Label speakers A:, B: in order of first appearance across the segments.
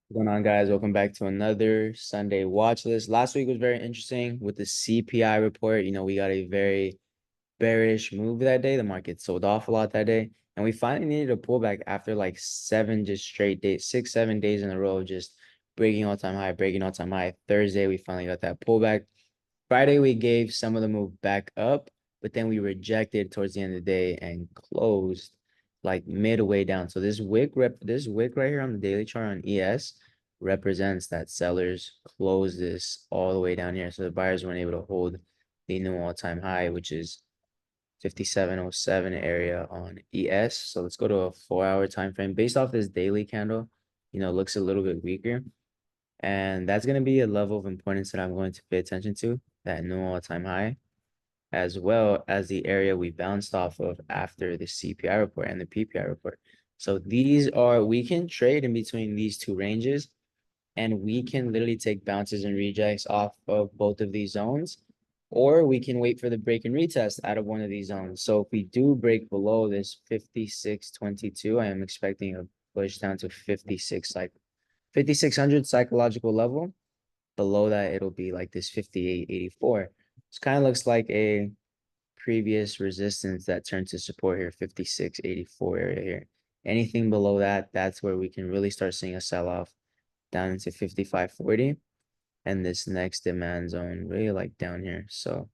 A: What's going on, guys? Welcome back to another Sunday watch list. Last week was very interesting with the CPI report. We got a very bearish move that day. The market sold off a lot that day, and we finally needed a pullback after like seven just straight days, 6, 7 days in a row, of just breaking all-time high, breaking all-time high. Thursday, we finally got that pullback. Friday, we gave some of the move back up, but then we rejected towards the end of the day and closed like midway down. So this wick right here on the daily chart on ES represents that sellers closed this all the way down here. So the buyers weren't able to hold the new all-time high, which is 5707 area on ES. So let's go to a 4-hour time frame. Based off this daily candle, looks a little bit weaker. And that's going to be a level of importance that I'm going to pay attention to, that new all-time high, as well as the area we bounced off of after the CPI report and the PPI report. So we can trade in between these two ranges, and we can literally take bounces and rejects off of both of these zones, or we can wait for the break and retest out of one of these zones. So if we do break below this 5622, I am expecting a push down to 5600 psychological level. Below that, it'll be like this 5884. This kind of looks like a previous resistance that turned to support here, 5684 area here. Anything below that, that's where we can really start seeing a sell-off down into 5540. And this next demand zone really like down here. So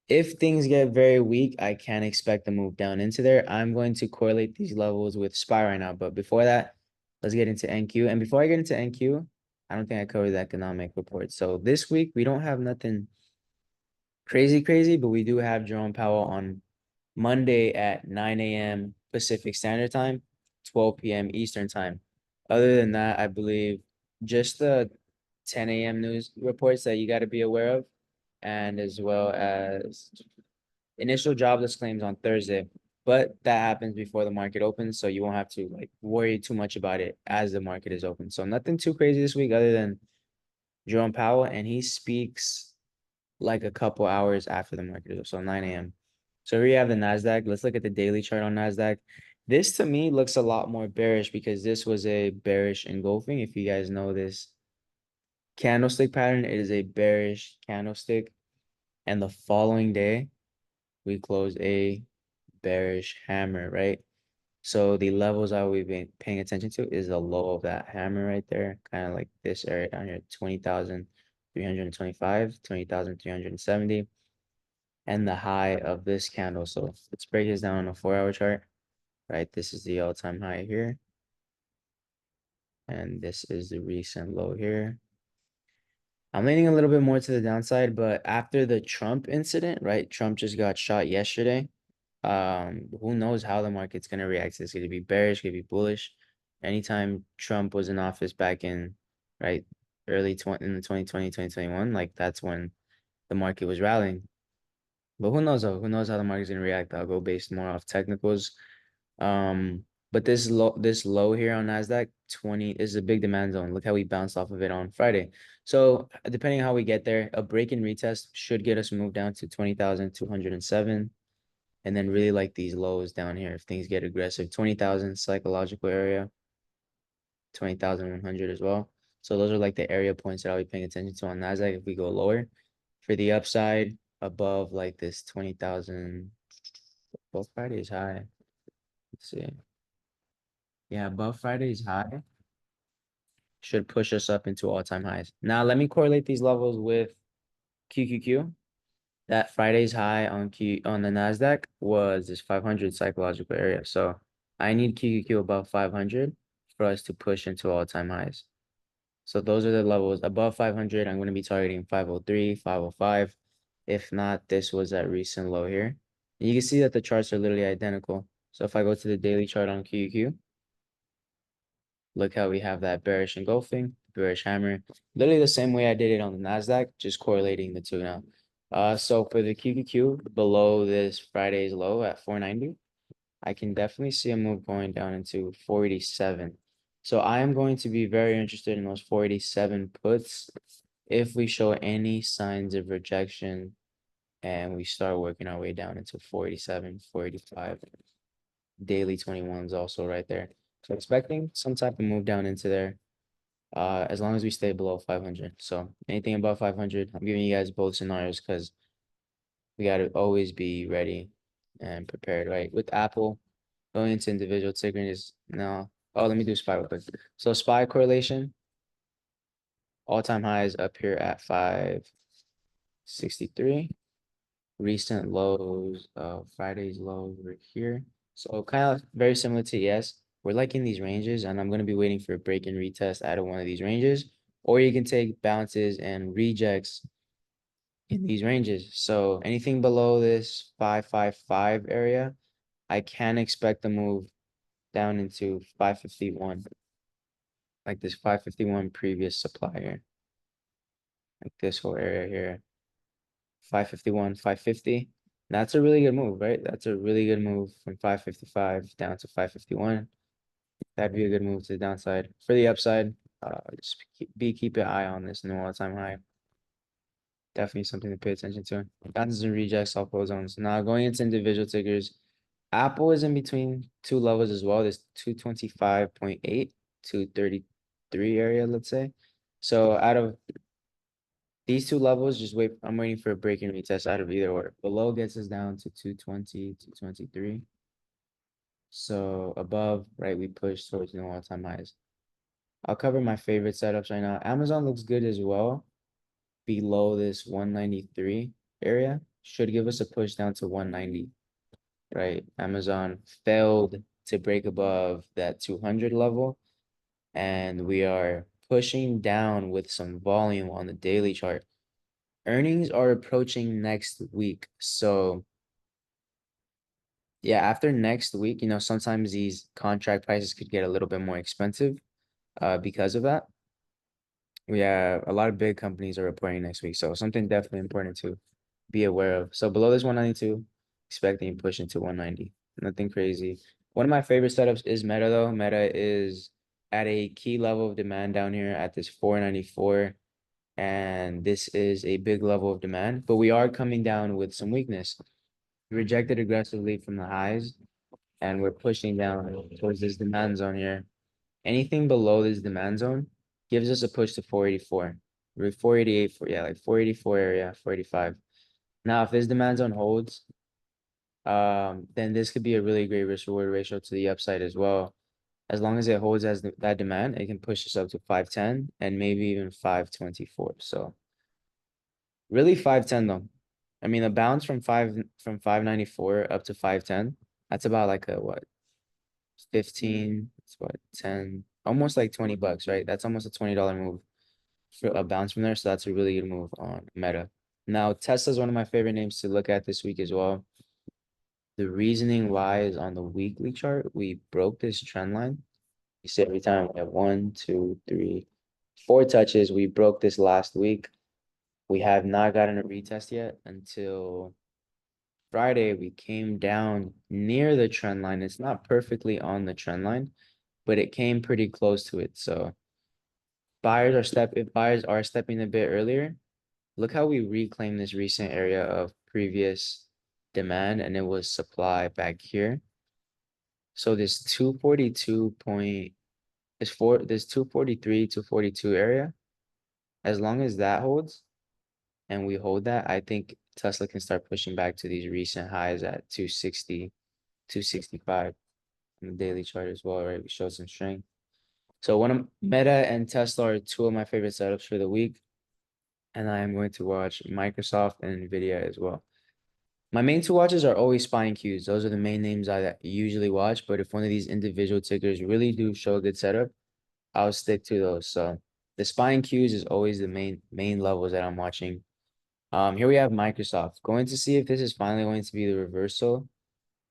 A: if things get very weak, I can expect a move down into there. I'm going to correlate these levels with SPY right now. But before that, let's get into NQ. And before I get into NQ, I don't think I covered the economic report. So this week, we don't have nothing crazy, but we do have Jerome Powell on Monday at 9 a.m. Pacific Standard Time, 12 p.m. Eastern Time. Other than that, I believe just the 10 a.m. news reports that you got to be aware of, and as well as initial jobless claims on Thursday. But that happens before the market opens, so you won't have to like worry too much about it as the market is open. So nothing too crazy this week other than Jerome Powell, and he speaks like a couple hours after the market is up, so 9 a.m. So here you have the Nasdaq. Let's look at the daily chart on Nasdaq. This to me looks a lot more bearish because this was a bearish engulfing. If you guys know this candlestick pattern, it is a bearish candlestick. And the following day, we close a bearish hammer, right? So the levels I will be paying attention to is the low of that hammer right there, kind of like this area down here, 20,325, 20,370, and the high of this candle. So let's break this down on a 4-hour chart, right? This is the all-time high here, and this is the recent low here. I'm leaning a little bit more to the downside, but after the Trump incident, right? Trump just got shot yesterday. Who knows how the market's gonna react to this? Could it be bearish? Could it be bullish? Anytime Trump was in office back in right early 20 in the 2020, 2021, like that's when the market was rallying. But who knows though? Who knows how the market's gonna react? I'll go based more off technicals. But this low here on Nasdaq 20 is a big demand zone. Look how we bounced off of it on Friday. So depending on how we get there, a break and retest should get us moved down to 20,207. And then really like these lows down here if things get aggressive. 20,000 psychological area, 20,100 as well. So those are like the area points that I'll be paying attention to on Nasdaq if we go lower. For the upside, above like this 20,000, above Friday's high. Let's see. Yeah, above Friday's high should push us up into all-time highs. Now let me correlate these levels with QQQ. That Friday's high on the Nasdaq was this 500 psychological area. So I need QQQ above 500 for us to push into all-time highs. So those are the levels above 500. I'm going to be targeting 503, 505. If not, this was that recent low here. And you can see that the charts are literally identical. So if I go to the daily chart on QQQ, look how we have that bearish engulfing, bearish hammer. Literally the same way I did it on the Nasdaq, just correlating the two now. So for the QQQ below this Friday's low at 490, I can definitely see a move going down into 487. So I am going to be very interested in those 487 puts if we show any signs of rejection and we start working our way down into 487, 485. Daily 21 is also right there. So expecting some type of move down into there. as long as we stay below 500. So anything above 500, I'm giving you guys both scenarios because we got to always be ready and prepared, right? With Apple, going into individual ticker is no. Oh, let me do SPY real quick. So SPY correlation, all-time highs up here at 563. Recent lows, Friday's lows were here. So kind of very similar to yes. We're liking these ranges, and I'm gonna be waiting for a break and retest out of one of these ranges, or you can take bounces and rejects in these ranges. So anything below this 555 area, I can expect a move down into 551, like this 551 previous supplier, like this whole area here, 551, 550. That's a really good move, right? That's a really good move from 555 down to 551. That'd be a good move to the downside. For the upside, just keep an eye on this new all-time high. Definitely something to pay attention to. Bounces and rejects, all pull zones. Now going into individual tickers, Apple is in between two levels as well. There's 225.8, 233 area, let's say. So out of these two levels, just wait. I'm waiting for a break and retest out of either or. Below gets us down to 220, 223. So above, right, we push towards new all-time highs. I'll cover my favorite setups right now. Amazon looks good as well. Below this 193 area should give us a push down to 190, right? Amazon failed to break above that 200 level, and we are pushing down with some volume on the daily chart. Earnings are approaching next week. So yeah, after next week, sometimes these contract prices could get a little bit more expensive because of that. We have a lot of big companies are reporting next week. So something definitely important to be aware of. So below this 192, expecting a push into 190. Nothing crazy. One of my favorite setups is Meta though. Meta is at a key level of demand down here at this 494. And this is a big level of demand, but we are coming down with some weakness. We rejected aggressively from the highs, and we're pushing down towards this demand zone here. Anything below this demand zone gives us a push to 484. We're 488 for yeah, like 484 area, 485. Now, if this demand zone holds, then this could be a really great risk reward ratio to the upside as well. As long as it holds as that demand, it can push us up to 510 and maybe even 524. So really 510 though. I mean, a bounce from 594 up to 510, that's about like a what, 15, it's what, 10, almost like $20, right? That's almost a $20 move for a bounce from there. So that's a really good move on Meta. Now, Tesla's one of my favorite names to look at this week as well. The reasoning why is on the weekly chart. We broke this trend line. You see every time we have 1, 2, 3, 4 touches. We broke this last week. We have not gotten a retest yet until Friday. We came down near the trend line. It's not perfectly on the trend line, but it came pretty close to it. So if buyers are stepping a bit earlier, look how we reclaim this recent area of previous demand, and it was supply back here. So this 242 point is for this 243, 242 area. As long as that holds and we hold that, I think Tesla can start pushing back to these recent highs at 260, 265 on the daily chart as well, right? We showed some strength. So one of Meta and Tesla are two of my favorite setups for the week. And I am going to watch Microsoft and Nvidia as well. My main two watches are always SPY and Qs. Those are the main names I usually watch. But if one of these individual tickers really do show a good setup, I'll stick to those. So the SPY and Qs is always the main levels that I'm watching. Here we have Microsoft. Going to see if this is finally going to be the reversal.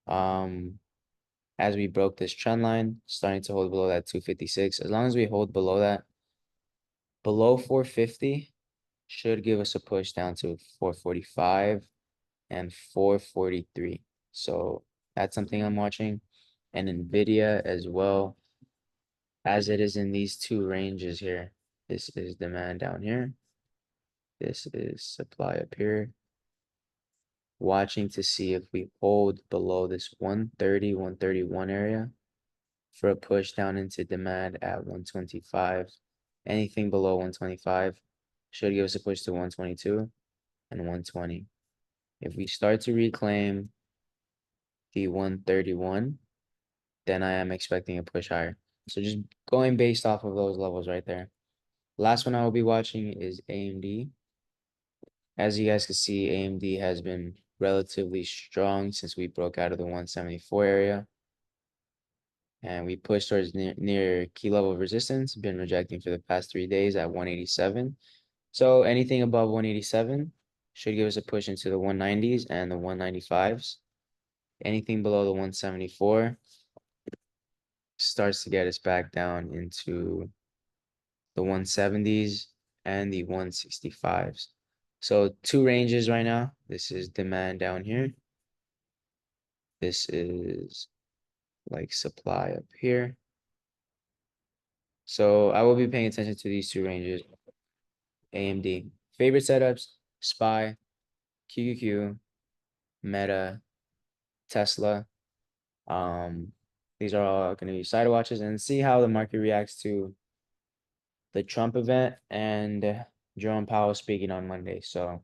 A: As we broke this trend line, starting to hold below that 256. As long as we hold below that, below 450 should give us a push down to 445 and 443. So that's something I'm watching. And Nvidia as well, as it is in these two ranges here. This is demand down here. This is supply up here. Watching to see if we hold below this 130, 131 area for a push down into demand at 125 Anything below 125 should give us a push to 122 and 120. If we start to reclaim the 131, then I am expecting a push higher. So just going based off of those levels right there. Last one I will be watching is AMD. As you guys can see, AMD has been relatively strong since we broke out of the 174 area. And we pushed towards near key level of resistance, been rejecting for the past 3 days at 187. So anything above 187 should give us a push into the 190s and the 195s. Anything below the 174 starts to get us back down into the 170s and the 165s. So two ranges right now. This is demand down here. This is like supply up here. So I will be paying attention to these two ranges. AMD. Favorite setups, SPY, QQQ, Meta, Tesla. These are all going to be side watches and see how the market reacts to the Trump event and Jerome Powell speaking on Monday. So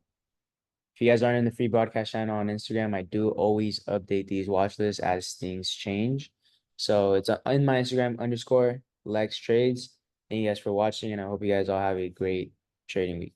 A: if you guys aren't in the free broadcast channel on Instagram, I do always update these watch lists as things change. So it's in my Instagram _Lex Trades. Thank you guys for watching, and I hope you guys all have a great trading week.